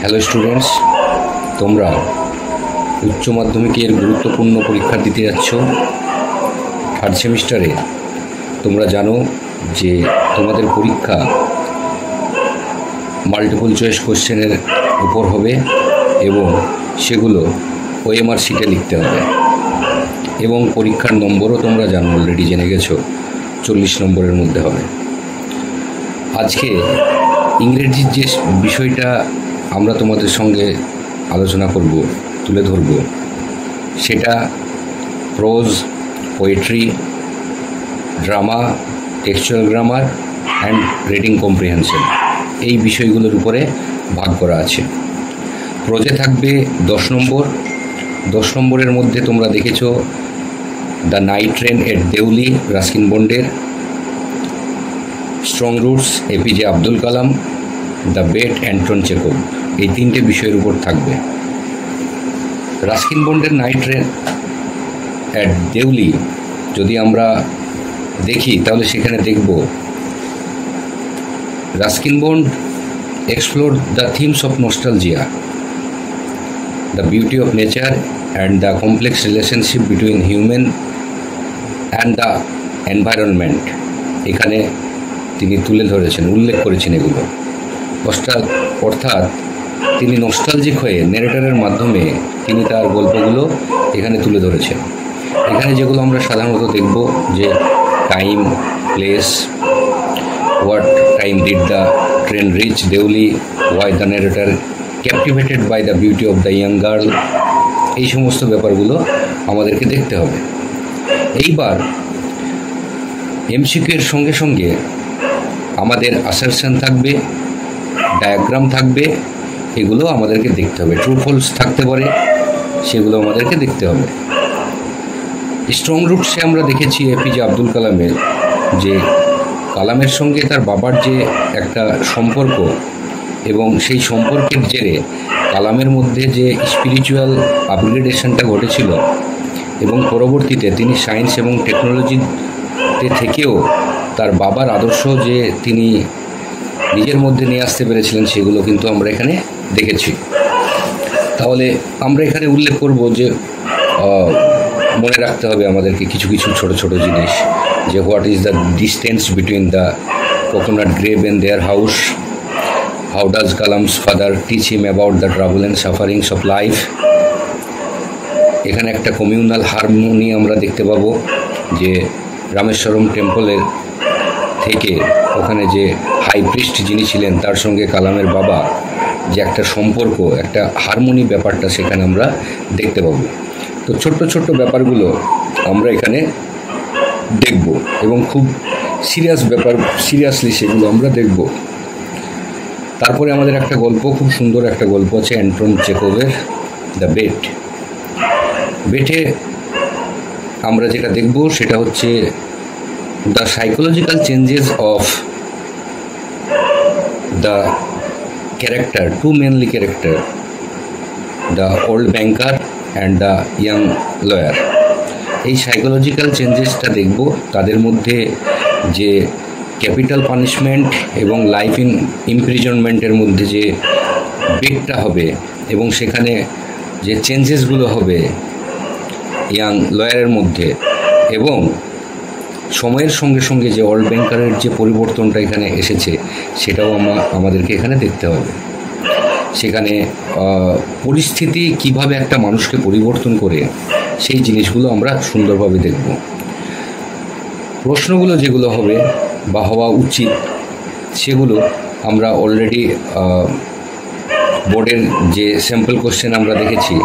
Hello students, তোমরা উচ্চ মাধ্যমিকের গুরুত্বপূর্ণ পরীক্ষা দিতে যাচ্ছ। থার্ড সেমিস্টারে তোমরা জানো যে তোমাদের পরীক্ষা মাল্টিপল চয়েস কোশ্চেনের উপর হবে এবং সেগুলো ওএমআর শিটে লিখতে হবে এবং পরীক্ষার নম্বরও তোমরা জানো, অলরেডি জেনে গেছো, 40 নম্বরের মধ্যে হবে। আজকে ইংরেজির যে বিষয়টা আমরা তোমাদের সঙ্গে আলোচনা করব, তুলে ধরব, সেটা pros, poetry, drama, textual grammar and reading comprehension, এই বিষয়গুলোর উপরে ভাগ করা আছে। প্রোজে থাকবে 10 নম্বর। 10 নম্বরের মধ্যে তোমরা দেখেছো the night train at Deoli Ruskin বন্ডের, strong roots A P J Abdul Kalam, the bet Anton Chekhov, এই 3টে বিষয়ের উপর থাকবে। রাস্কিন বন্ডের নাইট ট্রেন অ্যাট দেউলি যদি আমরা দেখি তাহলে সেখানে দেখব Ruskin bond explored the themes of nostalgia, the beauty of nature and the complex relationship between human and the environment। এখানে তিনি তুলে ধরেছেন, উল্লেখ করেছেন এগুলো। অর্থাৎ তিনি নস্টালজিক হয়ে ন্যারেটরের মাধ্যমে তিনি তার গল্পগুলো এখানে তুলে ধরেছেন। এখানে যেগুলো আমরা সাধারণত দেখব যে time, place, what time did the train reach Deoli, why the narrator captivated by the beauty of the young girl, এই সমস্ত ব্যাপারগুলো আমাদেরকে দেখতে হবে। এইবার এমসিকিউ এর সঙ্গে সঙ্গে আমাদের অ্যাসারশন থাকবে, ডায়াগ্রাম থাকবে, এগুলো আমাদেরকে দেখতে হবে। ট্রু ফলস থাকতে পারে, সেগুলো আমাদেরকে দেখতে হবে। স্ট্রং রুটসে আমরা দেখেছি এপিজে আব্দুল কালামের, যে কালামের সঙ্গে তার বাবার যে একটা সম্পর্ক এবং সেই সম্পর্কের জেরে কালামের মধ্যে যে স্পিরিচুয়াল আপগ্রেডেশনটা ঘটেছিল এবং পরবর্তীতে তিনি সায়েন্স এবং টেকনোলজিতে থেকেও তার বাবার আদর্শ যে তিনি নিজের মধ্যে নিয়ে আসতে পেরেছিলেন, সেগুলো কিন্তু আমরা এখানে দেখেছি। তাহলে আমরা এখানে উল্লেখ করব যে মনে রাখতে হবে আমাদেরকে কিছু কিছু ছোট ছোট জিনিস, যে what is the distance between the coconut grove and their house, how does Kalam's father teach him about the travel and sufferings of life. এখানে একটা কমিউনাল হারমোনি আমরা দেখতে পাবো, যে রামেশ্বরম টেম্পলের থেকে ওখানে যে হাই প্রিস্ট যিনি ছিলেন তার সঙ্গে কালামের বাবা যে একটা সম্পর্ক, একটা হারমোনি ব্যাপারটা সেখানে আমরা দেখতে পাবো। তো ছোট্ট ছোট্ট ব্যাপারগুলো আমরা এখানে দেখব এবং খুব সিরিয়াসলি সেগুলো আমরা দেখব। তারপরে আমাদের একটা গল্প, খুব সুন্দর একটা গল্প আছে অ্যান্টন চেকভের দ্য বেট। বেটে আমরা যেটা দেখব সেটা হচ্ছে the psychological changes of the character, two mainly character, the old banker and the young lawyer. এই সাইকোলজিক্যাল চেঞ্জেসটা দেখব, তাদের মধ্যে যে ক্যাপিটাল পানিশমেন্ট এবং লাইফ ইমপ্রিজনমেন্টের মধ্যে যে ব্রেকটা হবে এবং সেখানে যে চেঞ্জেসগুলো হবে ইয়াং লয়ারের মধ্যে, এবং সময়ের সঙ্গে সঙ্গে যে ওল্ড ব্যাংকারের যে পরিবর্তনটা এখানে এসেছে সেটাও আমাদেরকে এখানে দেখতে হবে। সেখানে পরিস্থিতি কিভাবে একটা মানুষকে পরিবর্তন করে, সেই জিনিসগুলো আমরা সুন্দরভাবে দেখব। প্রশ্নগুলো যেগুলো হবে বা হওয়া উচিত সেগুলো আমরা অলরেডি বোর্ডের যে স্যাম্পল কোশ্চেন আমরা দেখেছি,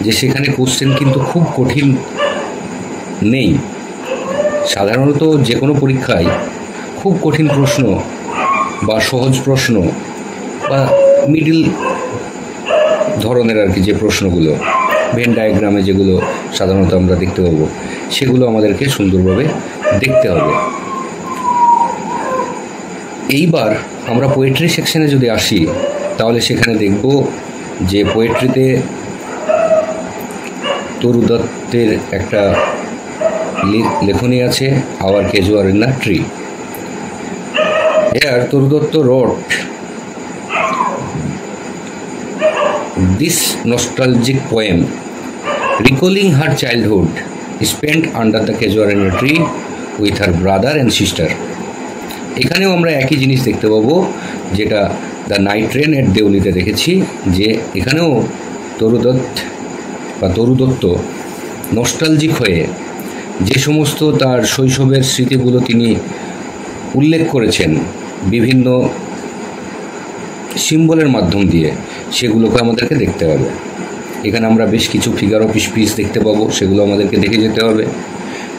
যে সেখানে কোশ্চেন কিন্তু খুব কঠিন নেই। সাধারণত যে কোনো পরীক্ষায় খুব কঠিন প্রশ্ন বা সহজ প্রশ্ন বা মিডল ধরনের আর কি যে প্রশ্নগুলো, ভেন ডায়াগ্রামে যেগুলো সাধারণত আমরা দেখতে পাবো, সেগুলো আমাদেরকে সুন্দরভাবে দেখতে হবে। এইবার আমরা পোয়েট্রি সেকশনে যদি আসি তাহলে সেখানে দেখব যে পোয়েট্রিতে তরু দত্তের একটা লেখনী আছে, our casuarina tree. Here, Turu Datta wrote This nostalgic poem, recalling her childhood spent under the casuarina tree with her brother and sister. এখানেও আমরা একই জিনিস দেখতে পাবো যেটা দ্য নাইট ট্রেন এর দেউলিতে দেখেছি, যে এখানেও তরু দত্ত নস্টালজিক হয়ে যে সমস্ত তার শৈশবের স্মৃতিগুলো তিনি উল্লেখ করেছেন বিভিন্ন সিম্বলের মাধ্যম দিয়ে, সেগুলোকে আমাদেরকে দেখতে হবে। এখানে আমরা বেশ কিছু ফিগার অফ স্পিচ দেখতে পাবো, সেগুলো আমাদেরকে দেখে যেতে হবে।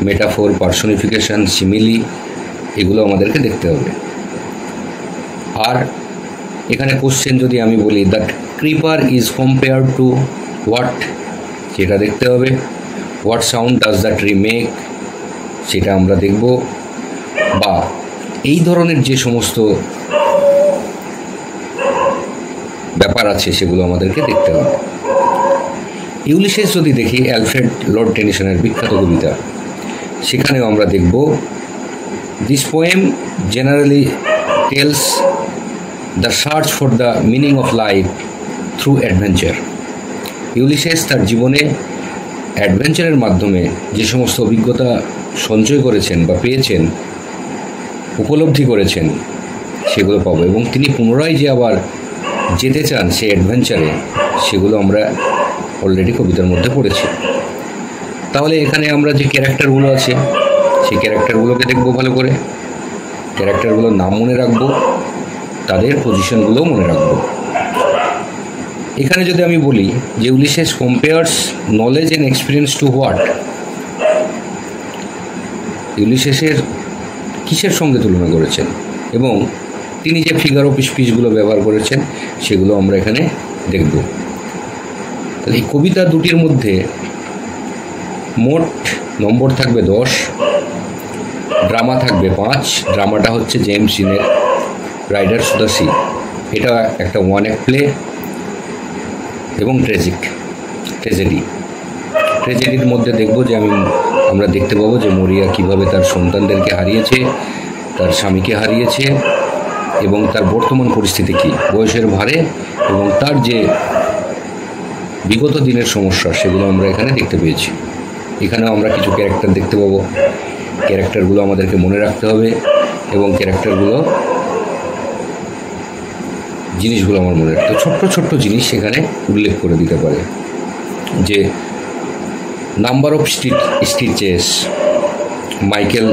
মেটাফোর, পার্সোনিফিকেশন, সিমিলি, এগুলো আমাদেরকে দেখতে হবে। আর এখানে কোশ্চেন যদি আমি বলি, that creeper is compare to what, সেটা দেখতে হবে। What sound does the tree make, সেটা আমরা দেখব। বা এই ধরনের যে সমস্ত ব্যাপার আছে সেগুলো আমাদেরকে দেখতে হবে। ইউলিসিস যদি দেখি, অ্যালফ্রেড লর্ড টেনিসনের বিখ্যাত কবিতা, সেখানেও আমরা দেখব this poem generally tells the search for the meaning of life through adventure. Ulysses তার জীবনে অ্যাডভেঞ্চারের মাধ্যমে যে সমস্ত অভিজ্ঞতা সঞ্চয় করেছেন বা পেয়েছেন, উপলব্ধি করেছেন, সেগুলো পাবো। এবং তিনি পুনরায় যে আবার যেতে চান সেই অ্যাডভেঞ্চারে, সেগুলো আমরা অলরেডি কবিতার মধ্যে পড়েছি। তাহলে এখানে আমরা যে ক্যারেক্টারগুলো আছে সেই ক্যারেক্টারগুলোকে দেখব ভালো করে, ক্যারেক্টারগুলোর নাম মনে রাখবো, তাদের পজিশনগুলোও মনে রাখবো। এখানে যদি আমি বলি যে Ulysses compares knowledge and experience to what, ইউলিসিসের কিসের সঙ্গে তুলনা করেছেন এবং তিনি যে ফিগার অফ স্পিচগুলো ব্যবহার করেছেন সেগুলো আমরা এখানে দেখব। তাহলে এই কবিতা দুটির মধ্যে মোট নম্বর থাকবে 10, ড্রামা থাকবে 5। ড্রামাটা হচ্ছে জেমস ডিনের রাইডার্স অফ দ্য সি, এটা একটা ওয়ান অ্যাক্ট প্লে। এবং ট্রেজেডির মধ্যে দেখব যে আমরা দেখতে পাবো যে মরিয়া কিভাবে তার সন্তানদেরকে হারিয়েছে, তার স্বামীকে হারিয়েছে, এবং তার বর্তমান পরিস্থিতি কী, বয়সের ভারে এবং তার যে বিগত দিনের সমস্যা, সেগুলো আমরা এখানে দেখতে পেয়েছি। এখানেও আমরা কিছু ক্যারেক্টার দেখতে পাবো, ক্যারেক্টারগুলো আমাদেরকে মনে রাখতে হবে এবং ক্যারেক্টারগুলো জিনিসগুলো আমার মনে রাখতে, ছোট্ট জিনিস সেখানে উল্লেখ করে দিতে পারে, যে number of stitches Michael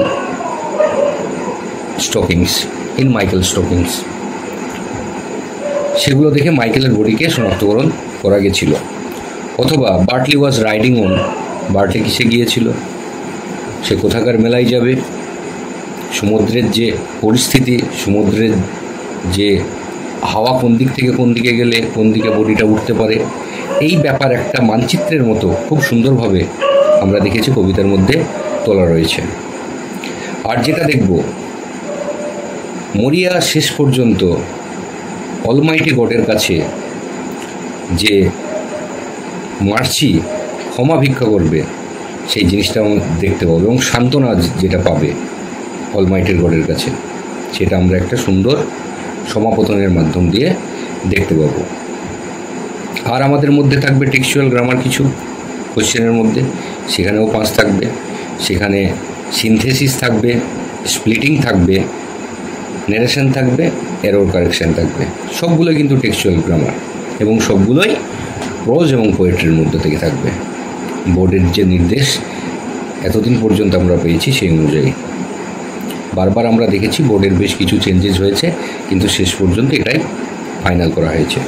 stockings, সেগুলো দেখে মাইকেলের বডিকে শনাক্তকরণ করা গেছিল। অথবা Bartley was riding on, Bartley কিসে গিয়েছিল, সে কোথাকার মেলায় যাবে, সমুদ্রের যে পরিস্থিতি, সমুদ্রের যে হাওয়া কোন দিক থেকে কোন দিকে গেলে কোন দিকে বডিটা উঠতে পারে, এই ব্যাপার একটা মানচিত্রের মতো খুব সুন্দরভাবে আমরা দেখেছি কবিতার মধ্যে তোলা রয়েছে। আর যেটা দেখব, মরিয়া শেষ পর্যন্ত অলমাইটি গডের কাছে যে মার্সি, ক্ষমা ভিক্ষা করবে, সেই জিনিসটা দেখতে পাবো। এবং সান্ত্বনা যেটা পাবে অলমাইটির গডের কাছে, সেটা আমরা একটা সুন্দর সমাপতনের মাধ্যম দিয়ে দেখতে পাবো। আর আমাদের মধ্যে থাকবে টেক্সচুয়াল গ্রামার কিছু কোশ্চেনের মধ্যে, সেখানেও 5 থাকবে। সেখানে সিনথেসিস থাকবে, স্প্লিটিং থাকবে, নেরেশন থাকবে, এরর কারেকশন থাকবে। সবগুলো কিন্তু টেক্সচুয়াল গ্রামার এবং সবগুলোই প্রোজ এবং পোয়েট্রির মধ্যে থেকে থাকবে। বোর্ডের যে নির্দেশ এতদিন পর্যন্ত আমরা পেয়েছি সেই অনুযায়ী। বারবার আমরা দেখেছি বোর্ডের বেশ কিছু চেঞ্জেস হয়েছে, কিন্তু শেষ পর্যন্ত এটাই ফাইনাল করা হয়েছে।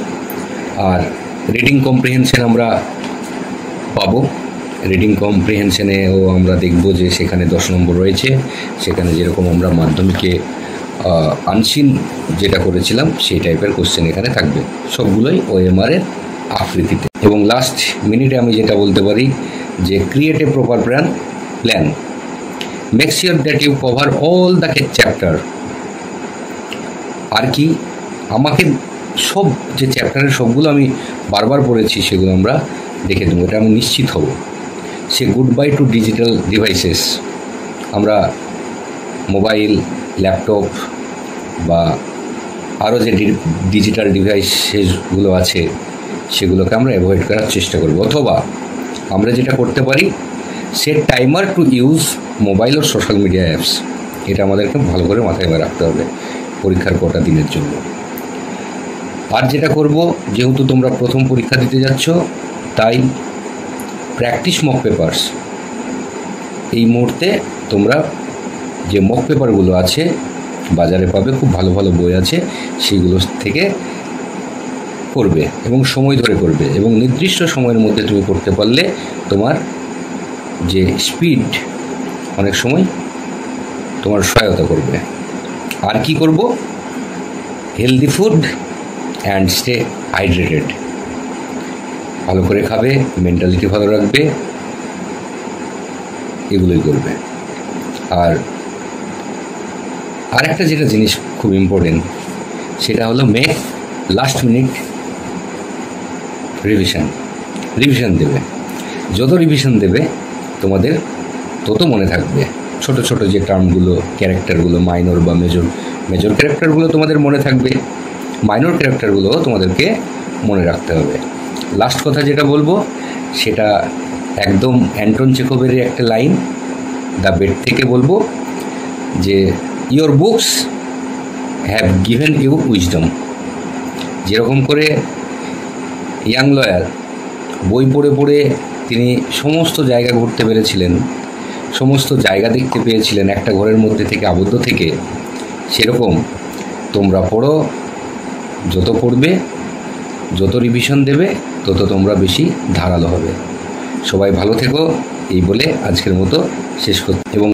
আর রিডিং কম্প্রিহেনশন আমরা পাবো। রিডিং কম্প্রিহেনশনেও আমরা দেখব যে সেখানে 10 নম্বর রয়েছে। সেখানে যেরকম আমরা মাধ্যমিকে আনসিন যেটা করেছিলাম সেই টাইপের কোশ্চেন এখানে থাকবে, সবগুলোই ওএমআর-এর আকৃতিতে। এবং লাস্ট মিনিটে আমি যেটা বলতে পারি যে create a proper plan, make sure that you cover all the chapter. আর কি, আমাকে সব যে চ্যাপ্টারের সবগুলো আমি বারবার পড়েছি সেগুলো আমরা দেখে দেবো, এটা আমি নিশ্চিত হব। Say goodbye to digital devices, আমরা মোবাইল, ল্যাপটপ বা আরও যে ডিজিটাল ডিভাইসেসগুলো আছে সেগুলোকে আমরা অ্যাভয়েড করার চেষ্টা করব। অথবা আমরা যেটা করতে পারি, set timer to use mobile ও সোশ্যাল মিডিয়া অ্যাপস। এটা আমাদেরকে ভালো করে মাথায় রাখতে হবে পরীক্ষার কটা দিনের জন্য। আর যেটা করব, যেহেতু তোমরা প্রথম পরীক্ষা দিতে যাচ্ছ, তাই প্র্যাকটিস মক পেপারস এই মুহূর্তে তোমরা যে মক পেপারগুলো আছে বাজারে পাবে, খুব ভালো ভালো বই আছে, সেইগুলো থেকে করবে এবং সময় ধরে করবে, এবং নির্দিষ্ট সময়ের মধ্যে তুমি করতে পারলে তোমার যে স্পিড অনেক সময় তোমার সহায়তা করবে। আর কি করব, healthy food and stay hydrated, ভালো করে খাবে, মেন্টালিটি ভালো রাখবে, এগুলোই করবে। আর একটা যেটা জিনিস খুব ইম্পর্টেন্ট, সেটা হলো মেক লাস্ট মিনিট রিভিশন দেবে। যত রিভিশন দেবে তোমাদের তত মনে থাকবে। ছোট ছোট যে টার্মগুলো, ক্যারেক্টারগুলো, মাইনর বা মেজর ক্যারেক্টারগুলো তোমাদের মনে থাকবে, মাইনর ক্যারেক্টারগুলোও তোমাদেরকে মনে রাখতে হবে। লাস্ট কথা যেটা বলবো, সেটা একদম অ্যান্টন চেখোভের একটা লাইন, দ্য বেড থেকে বলবো, যে your books have given you wisdom. যেরকম করে ইয়াং লয়ার বই পড়ে পড়ে তিনি সমস্ত জায়গা ঘুরতে পেরেছিলেন, সমস্ত জায়গা দেখতে পেয়েছিলেন একটা ঘরের মধ্যে থেকে আবদ্ধ থেকে, সেরকম তোমরা পড়ো, যত পড়বে, যত রিভিশন দেবে, তত তোমরা বেশি ধারালো হবে। সবাই ভালো থেকো, এই বলে আজকের মতো শেষ করতে এবং